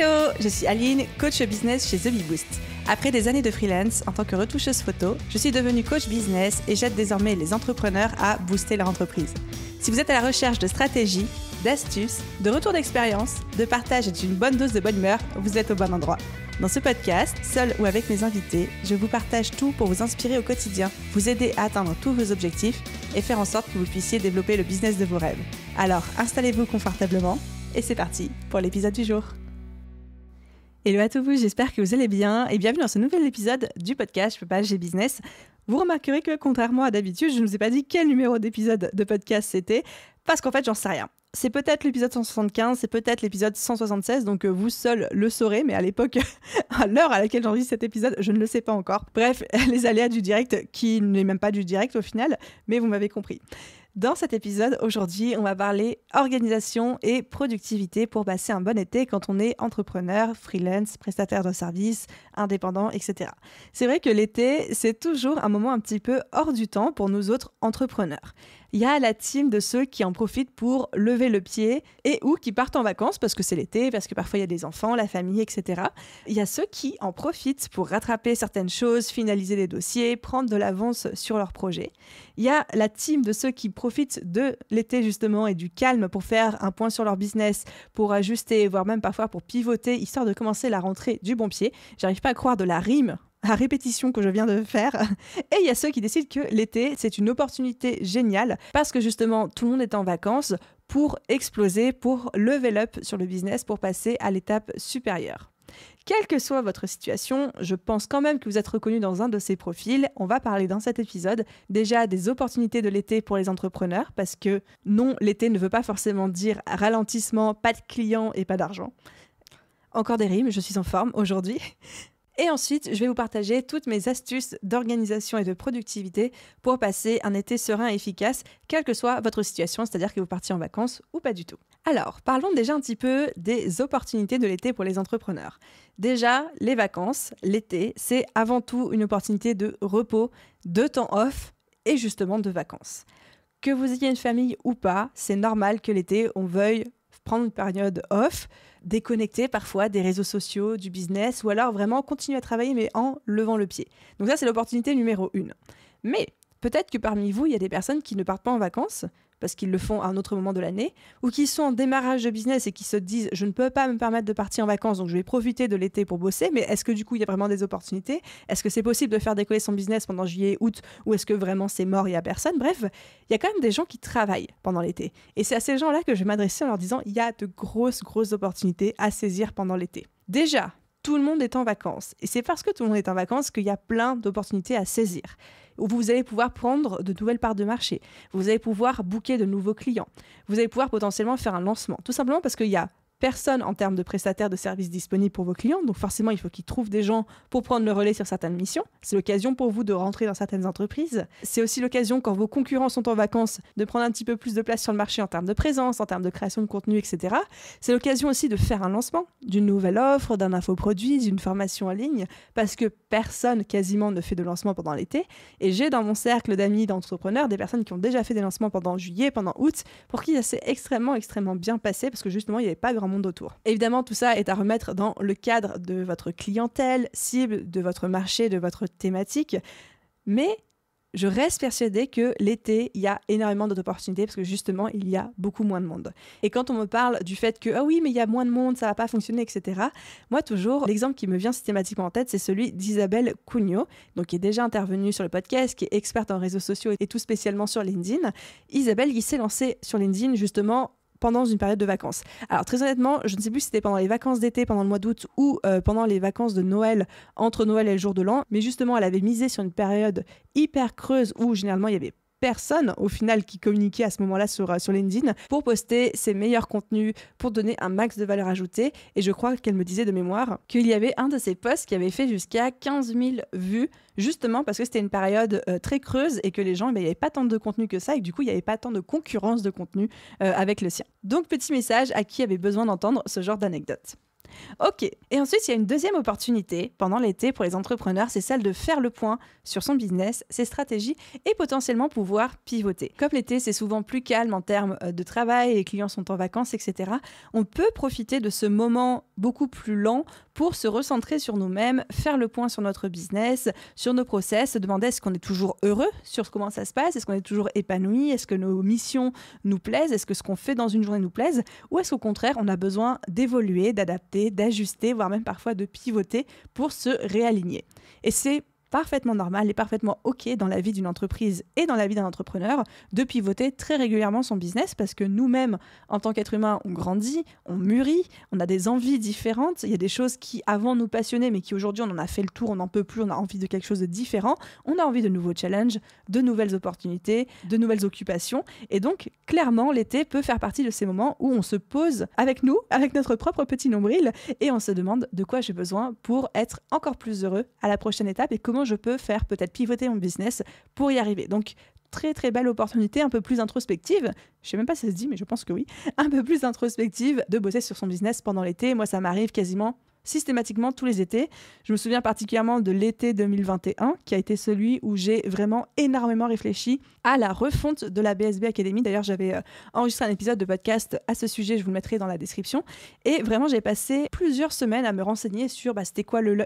Hello, je suis Aline, coach business chez The Bee Boost. Après des années de freelance en tant que retoucheuse photo, je suis devenue coach business et j'aide désormais les entrepreneurs à booster leur entreprise. Si vous êtes à la recherche de stratégies, d'astuces, de retours d'expérience, de partage et d'une bonne dose de bonne humeur, vous êtes au bon endroit. Dans ce podcast, seul ou avec mes invités, je vous partage tout pour vous inspirer au quotidien, vous aider à atteindre tous vos objectifs et faire en sorte que vous puissiez développer le business de vos rêves. Alors, installez-vous confortablement et c'est parti pour l'épisode du jour. Hello à tous vous, j'espère que vous allez bien et bienvenue dans ce nouvel épisode du podcast Je peux pas, j'ai business. Vous remarquerez que contrairement à d'habitude, je ne vous ai pas dit quel numéro d'épisode de podcast c'était parce qu'en fait j'en sais rien. C'est peut-être l'épisode 175, c'est peut-être l'épisode 176, donc vous seul le saurez, mais à l'époque, à l'heure à laquelle j'enregistre cet épisode, je ne le sais pas encore. Bref, les aléas du direct, qui n'est même pas du direct au final, mais vous m'avez compris. Dans cet épisode, aujourd'hui, on va parler organisation et productivité pour passer un bon été quand on est entrepreneur, freelance, prestataire de services, indépendant, etc. C'est vrai que l'été, c'est toujours un moment un petit peu hors du temps pour nous autres entrepreneurs. Il y a la team de ceux qui en profitent pour lever le pied et ou qui partent en vacances parce que c'est l'été, parce que parfois il y a des enfants, la famille, etc. Il y a ceux qui en profitent pour rattraper certaines choses, finaliser des dossiers, prendre de l'avance sur leurs projets. Il y a la team de ceux qui profitent de l'été justement et du calme pour faire un point sur leur business, pour ajuster, voire même parfois pour pivoter, histoire de commencer la rentrée du bon pied. J'arrive pas à croire de la rime à répétition que je viens de faire. Et il y a ceux qui décident que l'été, c'est une opportunité géniale parce que justement, tout le monde est en vacances pour exploser, pour level up sur le business, pour passer à l'étape supérieure. Quelle que soit votre situation, je pense quand même que vous êtes reconnu dans un de ces profils. On va parler dans cet épisode déjà des opportunités de l'été pour les entrepreneurs parce que non, l'été ne veut pas forcément dire ralentissement, pas de clients et pas d'argent. Encore des rimes, je suis en forme aujourd'hui. Et ensuite, je vais vous partager toutes mes astuces d'organisation et de productivité pour passer un été serein et efficace, quelle que soit votre situation, c'est-à-dire que vous partiez en vacances ou pas du tout. Alors, parlons déjà un petit peu des opportunités de l'été pour les entrepreneurs. Déjà, les vacances, l'été, c'est avant tout une opportunité de repos, de temps off et justement de vacances. Que vous ayez une famille ou pas, c'est normal que l'été, on veuille prendre une période off, déconnecter parfois des réseaux sociaux, du business, ou alors vraiment continuer à travailler mais en levant le pied. Donc ça, c'est l'opportunité numéro 1. Mais peut-être que parmi vous, il y a des personnes qui ne partent pas en vacances parce qu'ils le font à un autre moment de l'année, ou qui sont en démarrage de business et qui se disent « je ne peux pas me permettre de partir en vacances, donc je vais profiter de l'été pour bosser », mais est-ce que du coup il y a vraiment des opportunités ? Est-ce que c'est possible de faire décoller son business pendant juillet, août, ou est-ce que vraiment c'est mort, il n'y a personne ? Bref, il y a quand même des gens qui travaillent pendant l'été. Et c'est à ces gens-là que je vais m'adresser en leur disant « il y a de grosses opportunités à saisir pendant l'été ». Déjà, tout le monde est en vacances. Et c'est parce que tout le monde est en vacances qu'il y a plein d'opportunités à saisir. Où vous allez pouvoir prendre de nouvelles parts de marché. Vous allez pouvoir booker de nouveaux clients. Vous allez pouvoir potentiellement faire un lancement. Tout simplement parce qu'il y a personne en termes de prestataires de services disponibles pour vos clients. Donc forcément, il faut qu'ils trouvent des gens pour prendre le relais sur certaines missions. C'est l'occasion pour vous de rentrer dans certaines entreprises. C'est aussi l'occasion, quand vos concurrents sont en vacances, de prendre un petit peu plus de place sur le marché en termes de présence, en termes de création de contenu, etc. C'est l'occasion aussi de faire un lancement d'une nouvelle offre, d'un infoproduit, d'une formation en ligne, parce que personne quasiment ne fait de lancement pendant l'été. Et j'ai dans mon cercle d'amis, d'entrepreneurs, des personnes qui ont déjà fait des lancements pendant juillet, pendant août, pour qui ça s'est extrêmement bien passé, parce que justement, il n'y avait pas grand monde autour. Évidemment, tout ça est à remettre dans le cadre de votre clientèle, cible, de votre marché, de votre thématique. Mais je reste persuadée que l'été, il y a énormément d'opportunités parce que justement, il y a beaucoup moins de monde. Et quand on me parle du fait que « ah oui, mais il y a moins de monde, ça va pas fonctionner, etc. » Moi, toujours, l'exemple qui me vient systématiquement en tête, c'est celui d'Isabelle Cugnot, donc qui est déjà intervenue sur le podcast, qui est experte en réseaux sociaux et tout spécialement sur LinkedIn. Isabelle, qui s'est lancée sur LinkedIn justement pendant une période de vacances. Alors très honnêtement, je ne sais plus si c'était pendant les vacances d'été, pendant le mois d'août ou pendant les vacances de Noël, entre Noël et le jour de l'an, mais justement elle avait misé sur une période hyper creuse où généralement il y avait personne au final qui communiquait à ce moment-là sur LinkedIn pour poster ses meilleurs contenus, pour donner un max de valeur ajoutée. Et je crois qu'elle me disait de mémoire qu'il y avait un de ses posts qui avait fait jusqu'à 15 000 vues, justement parce que c'était une période très creuse et que les gens, il n'y avait pas tant de contenu que ça et que du coup, il n'y avait pas tant de concurrence de contenu avec le sien. Donc, petit message à qui avait besoin d'entendre ce genre d'anecdote. Ok. Et ensuite, il y a une deuxième opportunité pendant l'été pour les entrepreneurs, c'est celle de faire le point sur son business, ses stratégies et potentiellement pouvoir pivoter. Comme l'été, c'est souvent plus calme en termes de travail, les clients sont en vacances, etc. On peut profiter de ce moment beaucoup plus lent pour se recentrer sur nous-mêmes, faire le point sur notre business, sur nos process, se demander est-ce qu'on est toujours heureux sur comment ça se passe, est-ce qu'on est toujours épanoui, est-ce que nos missions nous plaisent, est-ce que ce qu'on fait dans une journée nous plaise, ou est-ce qu'au contraire, on a besoin d'évoluer, d'adapter, d'ajuster, voire même parfois de pivoter pour se réaligner. Et c'est parfaitement normal et parfaitement OK dans la vie d'une entreprise et dans la vie d'un entrepreneur de pivoter très régulièrement son business parce que nous-mêmes, en tant qu'être humain, on grandit, on mûrit, on a des envies différentes. Il y a des choses qui avant nous passionnaient mais qui aujourd'hui on en a fait le tour, on n'en peut plus, on a envie de quelque chose de différent. On a envie de nouveaux challenges, de nouvelles opportunités, de nouvelles occupations. Et donc, clairement, l'été peut faire partie de ces moments où on se pose avec nous, avec notre propre petit nombril et on se demande de quoi j'ai besoin pour être encore plus heureux à la prochaine étape et comment je peux faire peut-être pivoter mon business pour y arriver. Donc, très très belle opportunité, un peu plus introspective. Je sais même pas si ça se dit, mais je pense que oui. Un peu plus introspective de bosser sur son business pendant l'été. Moi, ça m'arrive quasiment systématiquement tous les étés. Je me souviens particulièrement de l'été 2021, qui a été celui où j'ai vraiment énormément réfléchi à la refonte de la BSB Academy. D'ailleurs, j'avais enregistré un épisode de podcast à ce sujet, je vous le mettrai dans la description. Et vraiment, j'ai passé plusieurs semaines à me renseigner sur c'était quoi le